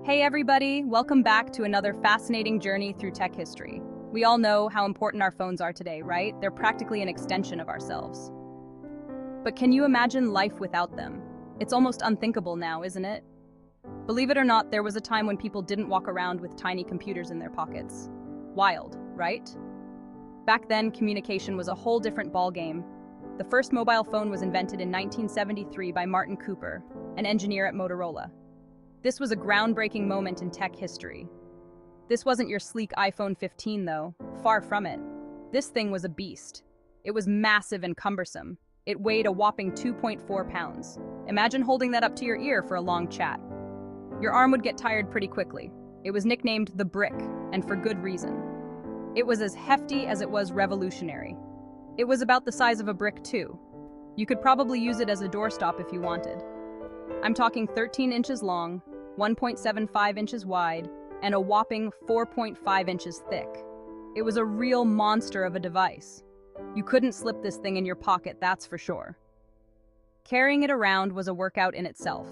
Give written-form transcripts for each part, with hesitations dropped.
Hey everybody, welcome back to another fascinating journey through tech history. We all know how important our phones are today, right? They're practically an extension of ourselves. But can you imagine life without them? It's almost unthinkable now, isn't it? Believe it or not, there was a time when people didn't walk around with tiny computers in their pockets. Wild, right? Back then, communication was a whole different ballgame. The first mobile phone was invented in 1973 by Martin Cooper, an engineer at Motorola. This was a groundbreaking moment in tech history. This wasn't your sleek iPhone 15, though. Far from it. This thing was a beast. It was massive and cumbersome. It weighed a whopping 2.4 pounds. Imagine holding that up to your ear for a long chat. Your arm would get tired pretty quickly. It was nicknamed the Brick, and for good reason. It was as hefty as it was revolutionary. It was about the size of a brick, too. You could probably use it as a doorstop if you wanted. I'm talking 13 inches long, 1.75 inches wide, and a whopping 4.5 inches thick. It was a real monster of a device. You couldn't slip this thing in your pocket, that's for sure. Carrying it around was a workout in itself.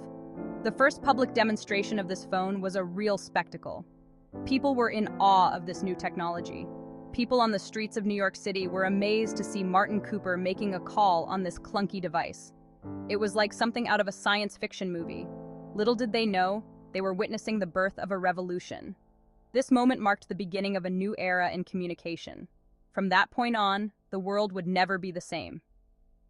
The first public demonstration of this phone was a real spectacle. People were in awe of this new technology. People on the streets of New York City were amazed to see Martin Cooper making a call on this clunky device. It was like something out of a science fiction movie. Little did they know, they were witnessing the birth of a revolution. This moment marked the beginning of a new era in communication. From that point on, the world would never be the same.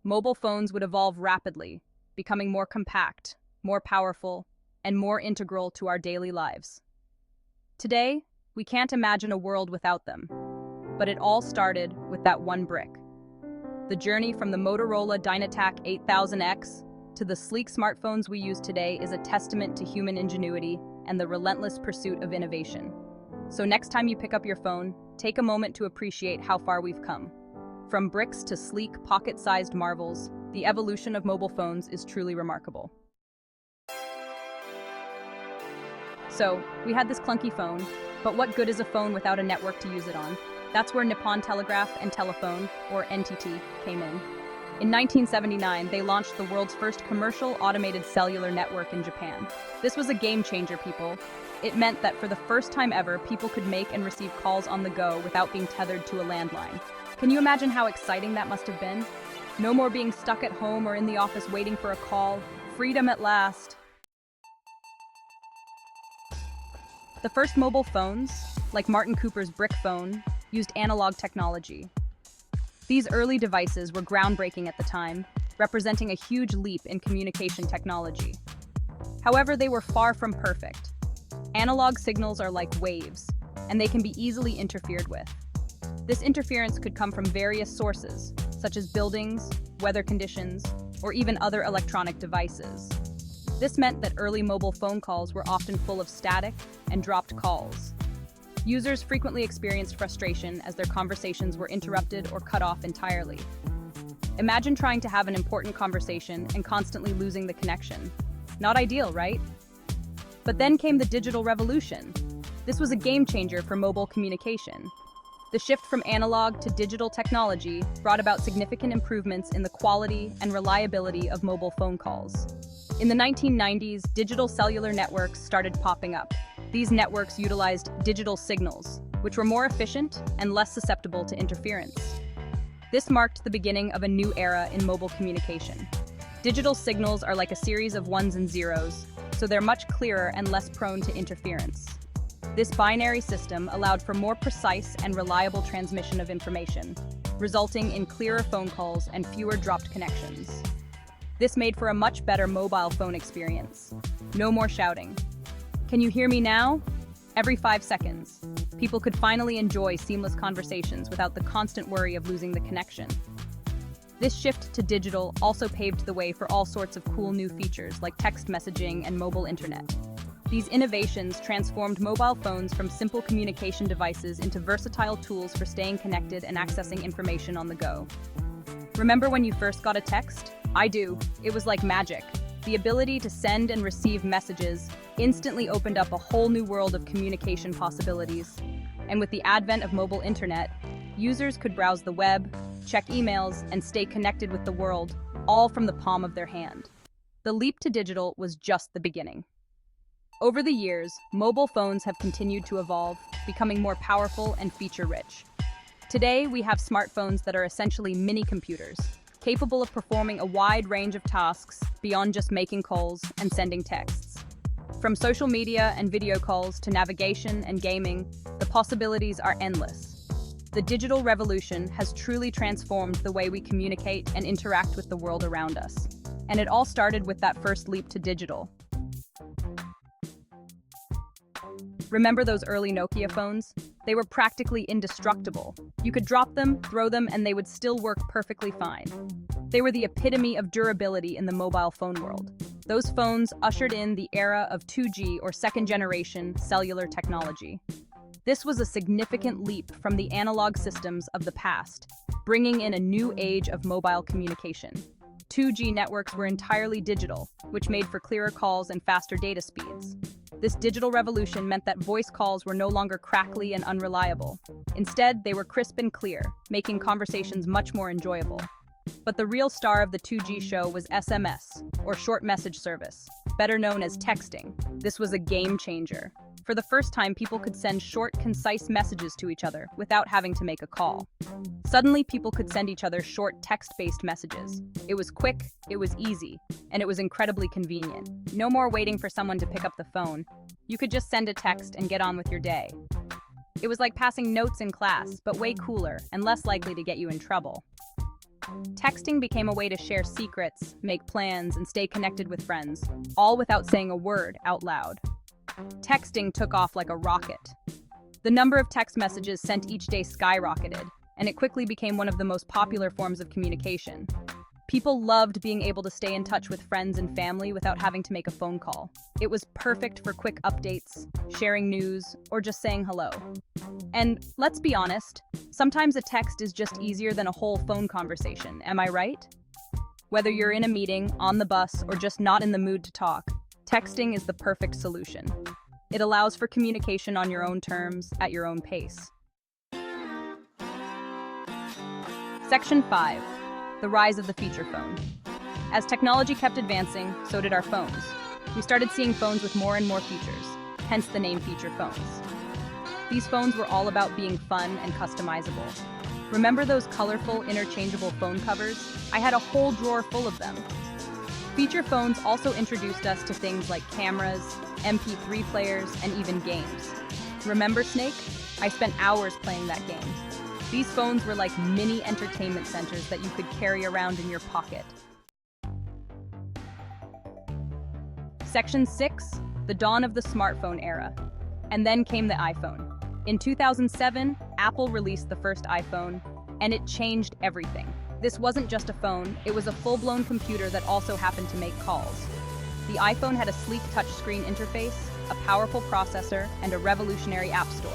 Mobile phones would evolve rapidly, becoming more compact, more powerful, and more integral to our daily lives. Today, we can't imagine a world without them. But it all started with that one brick. The journey from the Motorola Dynatac 8000X to the sleek smartphones we use today is a testament to human ingenuity and the relentless pursuit of innovation. So next time you pick up your phone, take a moment to appreciate how far we've come. From bricks to sleek, pocket-sized marvels, the evolution of mobile phones is truly remarkable. So, we had this clunky phone, but what good is a phone without a network to use it on? That's where Nippon Telegraph and Telephone, or NTT, came in. In 1979, they launched the world's first commercial automated cellular network in Japan. This was a game changer, people. It meant that for the first time ever, people could make and receive calls on the go without being tethered to a landline. Can you imagine how exciting that must have been? No more being stuck at home or in the office waiting for a call. Freedom at last. The first mobile phones, like Martin Cooper's brick phone, used analog technology. These early devices were groundbreaking at the time, representing a huge leap in communication technology. However, they were far from perfect. Analog signals are like waves, and they can be easily interfered with. This interference could come from various sources, such as buildings, weather conditions, or even other electronic devices. This meant that early mobile phone calls were often full of static and dropped calls. Users frequently experienced frustration as their conversations were interrupted or cut off entirely. Imagine trying to have an important conversation and constantly losing the connection. Not ideal, right? But then came the digital revolution. This was a game changer for mobile communication. The shift from analog to digital technology brought about significant improvements in the quality and reliability of mobile phone calls. In the 1990s, digital cellular networks started popping up. These networks utilized digital signals, which were more efficient and less susceptible to interference. This marked the beginning of a new era in mobile communication. Digital signals are like a series of ones and zeros, so they're much clearer and less prone to interference. This binary system allowed for more precise and reliable transmission of information, resulting in clearer phone calls and fewer dropped connections. This made for a much better mobile phone experience. No more shouting. Can you hear me now? Every 5 seconds, people could finally enjoy seamless conversations without the constant worry of losing the connection. This shift to digital also paved the way for all sorts of cool new features like text messaging and mobile internet. These innovations transformed mobile phones from simple communication devices into versatile tools for staying connected and accessing information on the go. Remember when you first got a text? I do. It was like magic. The ability to send and receive messages instantly opened up a whole new world of communication possibilities. And with the advent of mobile internet, users could browse the web, check emails, and stay connected with the world, all from the palm of their hand. The leap to digital was just the beginning. Over the years, mobile phones have continued to evolve, becoming more powerful and feature-rich. Today, we have smartphones that are essentially mini-computers, capable of performing a wide range of tasks beyond just making calls and sending texts. From social media and video calls to navigation and gaming, the possibilities are endless. The digital revolution has truly transformed the way we communicate and interact with the world around us. And it all started with that first leap to digital. Remember those early Nokia phones? They were practically indestructible. You could drop them, throw them, and they would still work perfectly fine. They were the epitome of durability in the mobile phone world. Those phones ushered in the era of 2G or second-generation cellular technology. This was a significant leap from the analog systems of the past, bringing in a new age of mobile communication. 2G networks were entirely digital, which made for clearer calls and faster data speeds. This digital revolution meant that voice calls were no longer crackly and unreliable. Instead, they were crisp and clear, making conversations much more enjoyable. But the real star of the 2G show was SMS, or short message service, better known as texting. This was a game changer. For the first time, people could send short, concise messages to each other without having to make a call. Suddenly, people could send each other short text-based messages. It was quick, it was easy, and it was incredibly convenient. No more waiting for someone to pick up the phone. You could just send a text and get on with your day. It was like passing notes in class, but way cooler and less likely to get you in trouble. Texting became a way to share secrets, make plans, and stay connected with friends, all without saying a word out loud. Texting took off like a rocket. The number of text messages sent each day skyrocketed, and it quickly became one of the most popular forms of communication. People loved being able to stay in touch with friends and family without having to make a phone call. It was perfect for quick updates, sharing news, or just saying hello. And let's be honest, sometimes a text is just easier than a whole phone conversation, am I right? Whether you're in a meeting, on the bus, or just not in the mood to talk, texting is the perfect solution. It allows for communication on your own terms, at your own pace. Section 5. The rise of the feature phone. As technology kept advancing, so did our phones. We started seeing phones with more and more features, hence the name feature phones. These phones were all about being fun and customizable. Remember those colorful, interchangeable phone covers? I had a whole drawer full of them. Feature phones also introduced us to things like cameras, MP3 players, and even games. Remember Snake? I spent hours playing that game. These phones were like mini entertainment centers that you could carry around in your pocket. Section 6. The dawn of the smartphone era. And then came the iPhone. In 2007, Apple released the first iPhone, and it changed everything. This wasn't just a phone, it was a full-blown computer that also happened to make calls. The iPhone had a sleek touchscreen interface, a powerful processor, and a revolutionary app store.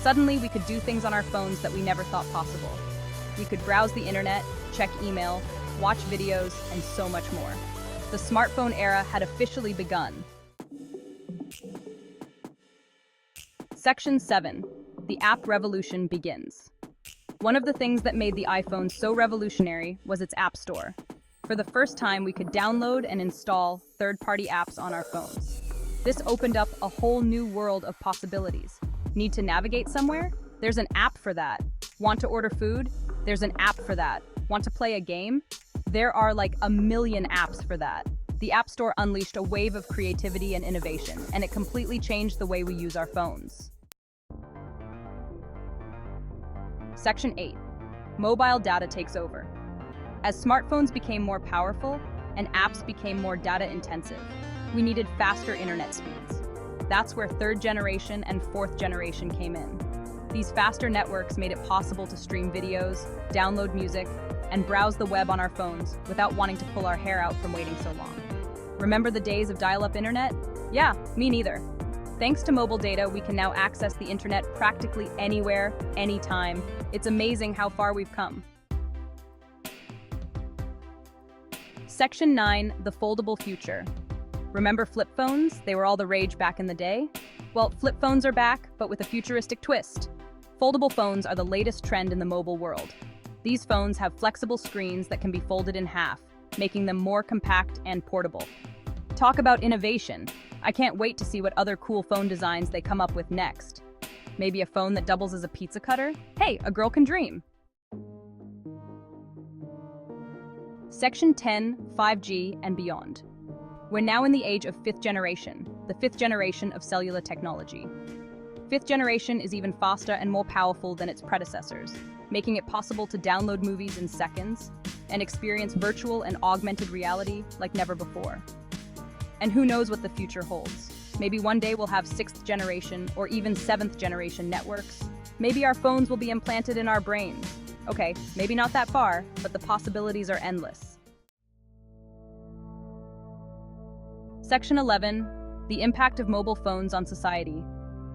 Suddenly, we could do things on our phones that we never thought possible. We could browse the internet, check email, watch videos, and so much more. The smartphone era had officially begun. Section 7. The app revolution begins. One of the things that made the iPhone so revolutionary was its app store. For the first time, we could download and install third-party apps on our phones. This opened up a whole new world of possibilities. Need to navigate somewhere? There's an app for that. Want to order food? There's an app for that. Want to play a game? There are like a million apps for that. The App Store unleashed a wave of creativity and innovation, and it completely changed the way we use our phones. Section 8. Mobile data takes over. As smartphones became more powerful and apps became more data-intensive, we needed faster internet speeds. That's where third generation and fourth generation came in. These faster networks made it possible to stream videos, download music, and browse the web on our phones without wanting to pull our hair out from waiting so long. Remember the days of dial-up internet? Yeah, me neither. Thanks to mobile data, we can now access the internet practically anywhere, anytime. It's amazing how far we've come. Section 9, the foldable future. Remember flip phones? They were all the rage back in the day. Well, flip phones are back, but with a futuristic twist. Foldable phones are the latest trend in the mobile world. These phones have flexible screens that can be folded in half, making them more compact and portable. Talk about innovation. I can't wait to see what other cool phone designs they come up with next. Maybe a phone that doubles as a pizza cutter? Hey, a girl can dream. Section 10, 5G and beyond. We're now in the age of fifth generation, the fifth generation of cellular technology. Fifth generation is even faster and more powerful than its predecessors, making it possible to download movies in seconds and experience virtual and augmented reality like never before. And who knows what the future holds? Maybe one day we'll have sixth generation or even seventh generation networks. Maybe our phones will be implanted in our brains. Okay, maybe not that far, but the possibilities are endless. Section 11, the impact of mobile phones on society.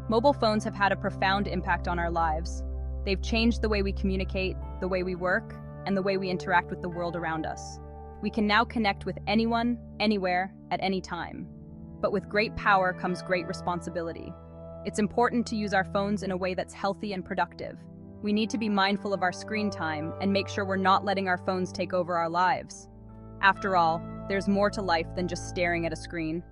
Mobile phones have had a profound impact on our lives. They've changed the way we communicate, the way we work, and the way we interact with the world around us. We can now connect with anyone, anywhere, at any time. But with great power comes great responsibility. It's important to use our phones in a way that's healthy and productive. We need to be mindful of our screen time and make sure we're not letting our phones take over our lives. After all, there's more to life than just staring at a screen.